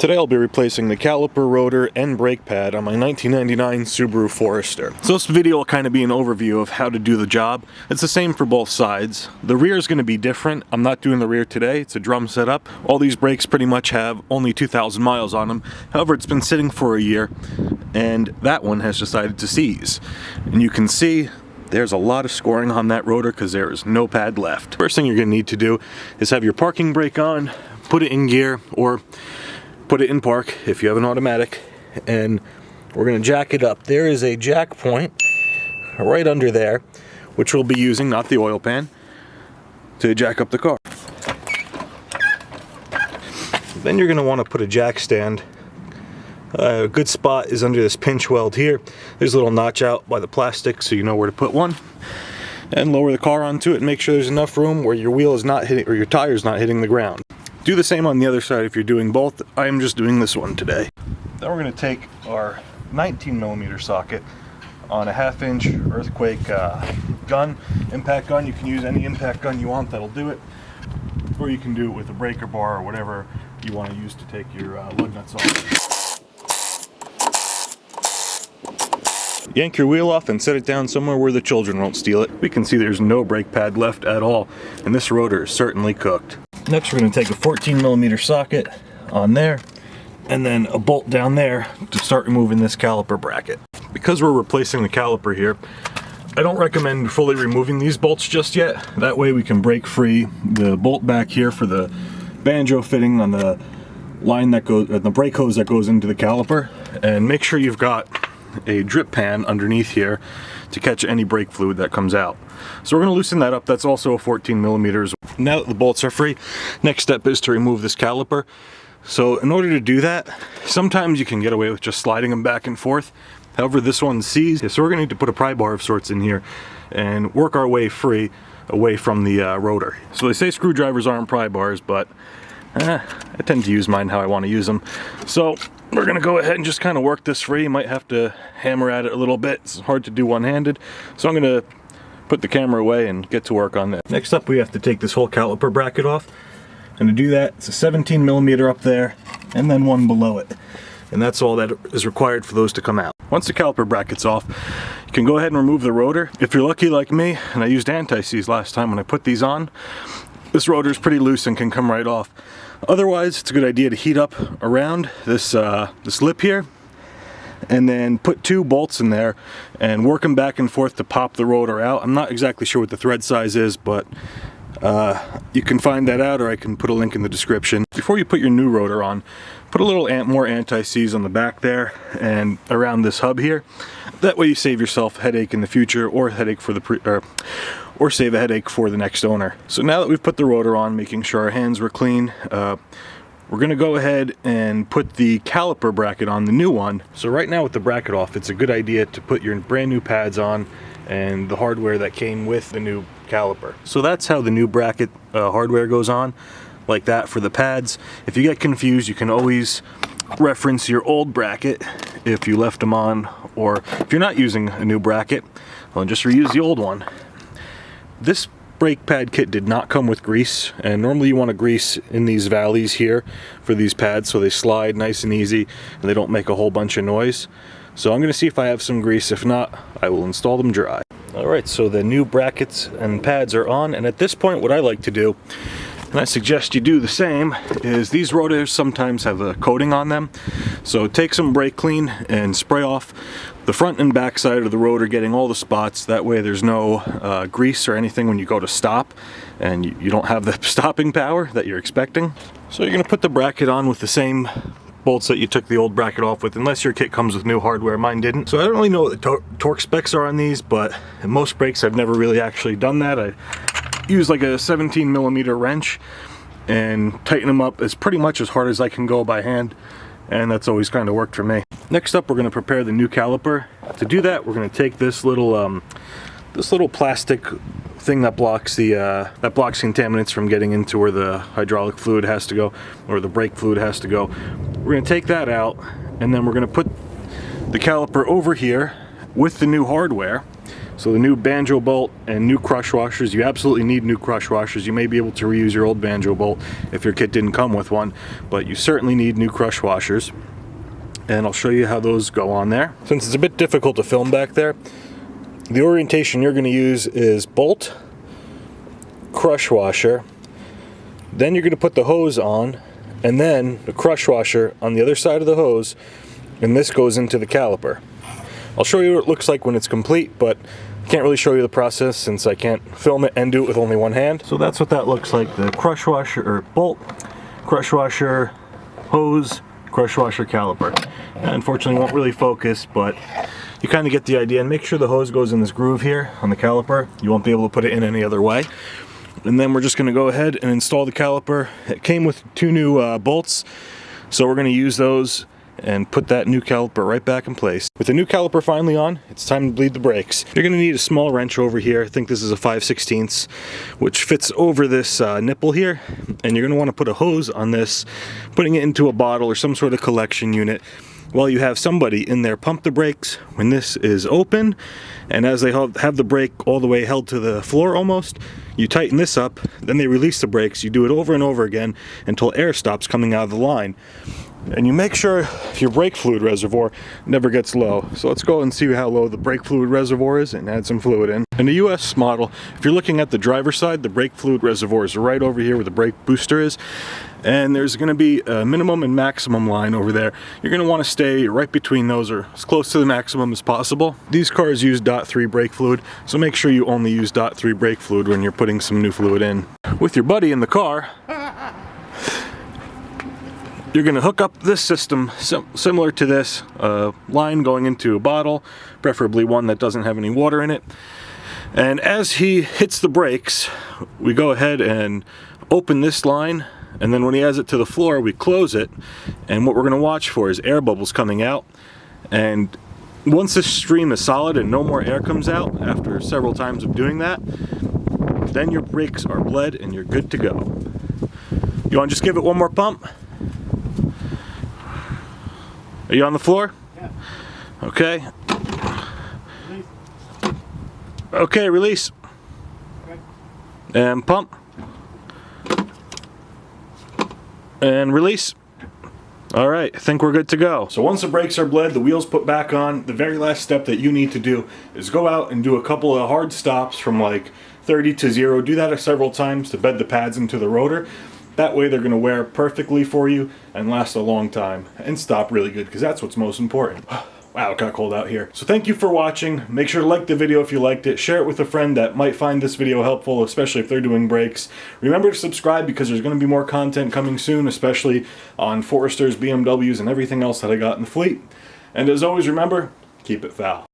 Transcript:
Today I'll be replacing the caliper, rotor, and brake pad on my 1999 Subaru Forester. So this video will kind of be an overview of how to do the job. It's the same for both sides. The rear is going to be different. I'm not doing the rear today. It's a drum setup. All these brakes pretty much have only 2,000 miles on them. However, it's been sitting for a year, and that one has decided to seize. And you can see there's a lot of scoring on that rotor because there is no pad left. First thing you're going to need to do is have your parking brake on, put it in gear, or put it in park if you have an automatic, and we're going to jack it up. There is a jack point right under there, which we'll be using, not the oil pan, to jack up the car. Then you're going to want to put a jack stand. A good spot is under this pinch weld here. There's a little notch out by the plastic so you know where to put one. And lower the car onto it and make sure there's enough room where your wheel is not hitting, or your tire's not hitting the ground. Do the same on the other side if you're doing both. I am just doing this one today. Then we're going to take our 19mm socket on a 1/2 inch earthquake gun, impact gun. You can use any impact gun you want, that'll do it. Or you can do it with a breaker bar or whatever you want to use to take your lug nuts off. Yank your wheel off and set it down somewhere where the children won't steal it. We can see there's no brake pad left at all, and this rotor is certainly cooked. Next, we're going to take a 14mm socket on there, and then a bolt down there to start removing this caliper bracket. Because we're replacing the caliper here, I don't recommend fully removing these bolts just yet. That way we can break free the bolt back here for the banjo fitting on the line that goes, the brake hose that goes into the caliper, and make sure you've got a drip pan underneath here to catch any brake fluid that comes out. So we're going to loosen that up. That's also a 14mm. Now that the bolts are free, next step is to remove this caliper. So in order to do that, sometimes you can get away with just sliding them back and forth. However, this one's seized, so we're going to need to put a pry bar of sorts in here and work our way free away from the rotor. So they say screwdrivers aren't pry bars, but I tend to use mine how I want to use them. So we're going to go ahead and just kind of work this free. You might have to hammer at it a little bit. It's hard to do one-handed. So I'm going to put the camera away and get to work on that. Next up, we have to take this whole caliper bracket off. And to do that, it's a 17mm up there and then one below it. And that's all that is required for those to come out. Once the caliper bracket's off, you can go ahead and remove the rotor. If you're lucky like me, and I used anti-seize last time when I put these on, this rotor is pretty loose and can come right off. Otherwise, it's a good idea to heat up around this lip here, and then put 2 bolts in there and work them back and forth to pop the rotor out. I'm not exactly sure what the thread size is, but you can find that out, or I can put a link in the description. Before you put your new rotor on, put a little more anti-seize on the back there and around this hub here. That way you save yourself a headache in the future, or a headache for the or save a headache for the next owner. So now that we've put the rotor on, making sure our hands were clean, we're going to go ahead and put the caliper bracket on, the new one. So right now with the bracket off, it's a good idea to put your brand new pads on and the hardware that came with the new caliper. So that's how the new bracket hardware goes on, like that for the pads. If you get confused, you can always reference your old bracket if you left them on, or if you're not using a new bracket, well, just reuse the old one. This brake pad kit did not come with grease, and normally you want to grease in these valleys here for these pads so they slide nice and easy and they don't make a whole bunch of noise. So I'm going to see if I have some grease. If not, I will install them dry. Alright, so the new brackets and pads are on, and at this point what I like to do, and I suggest you do the same, is these rotors sometimes have a coating on them. So take some brake clean and spray off the front and back side of the rotor, getting all the spots. That way there's no grease or anything when you go to stop, and you don't have the stopping power that you're expecting. So you're going to put the bracket on with the same bolts that you took the old bracket off with, unless your kit comes with new hardware. Mine didn't. So I don't really know what the torque specs are on these, but in most brakes I've never really actually done that. I use like a 17mm wrench and tighten them up as pretty much as hard as I can go by hand, and that's always kind of worked for me. Next up, we're going to prepare the new caliper. To do that, we're going to take this little plastic thing that blocks the contaminants from getting into where the hydraulic fluid has to go, or the brake fluid has to go. We're going to take that out, and then we're going to put the caliper over here with the new hardware, So the new banjo bolt and new crush washers, you absolutely need new crush washers. You may be able to reuse your old banjo bolt if your kit didn't come with one, but you certainly need new crush washers. And I'll show you how those go on there. Since it's a bit difficult to film back there, the orientation you're going to use is bolt, crush washer, then you're going to put the hose on, and then the crush washer on the other side of the hose, and this goes into the caliper. I'll show you what it looks like when it's complete, but I can't really show you the process since I can't film it and do it with only one hand. So that's what that looks like: the crush washer, or bolt, crush washer, hose, crush washer, caliper. Unfortunately, won't really focus, but you kind of get the idea. And make sure the hose goes in this groove here on the caliper. You won't be able to put it in any other way. And then we're just going to go ahead and install the caliper. It came with 2 new bolts, so we're going to use those and put that new caliper right back in place. With the new caliper finally on, it's time to bleed the brakes. You're going to need a small wrench over here. I think this is a 5/16, which fits over this nipple here. And you're going to want to put a hose on this, putting it into a bottle or some sort of collection unit, while you have somebody in there pump the brakes when this is open. And as they have the brake all the way held to the floor almost, you tighten this up, then they release the brakes. You do it over and over again until air stops coming out of the line. And you make sure your brake fluid reservoir never gets low. So let's go and see how low the brake fluid reservoir is and add some fluid in. In the US model, if you're looking at the driver's side, the brake fluid reservoir is right over here where the brake booster is. And there's going to be a minimum and maximum line over there. You're going to want to stay right between those, or as close to the maximum as possible. These cars use .3 brake fluid, so make sure you only use .3 brake fluid when you're putting some new fluid in. With your buddy in the car, you're going to hook up this system similar to this, line going into a bottle, preferably one that doesn't have any water in it. And as he hits the brakes, we go ahead and open this line, and then when he has it to the floor, we close it. And what we're going to watch for is air bubbles coming out. And once this stream is solid and no more air comes out after several times of doing that, then your brakes are bled and you're good to go. You want to just give it one more pump? Are you on the floor? Yeah. Okay. Release. Okay, release. Okay. And pump. And release. All right, I think we're good to go. So once the brakes are bled, the wheels put back on, the very last step that you need to do is go out and do a couple of hard stops from like 30 to 0. Do that several times to bed the pads into the rotor. That way they're going to wear perfectly for you and last a long time and stop really good, because that's what's most important. Wow, it got cold out here. So thank you for watching. Make sure to like the video if you liked it. Share it with a friend that might find this video helpful, especially if they're doing brakes. Remember to subscribe, because there's going to be more content coming soon, especially on Foresters, BMWs, and everything else that I got in the fleet. And as always, remember, keep it foul.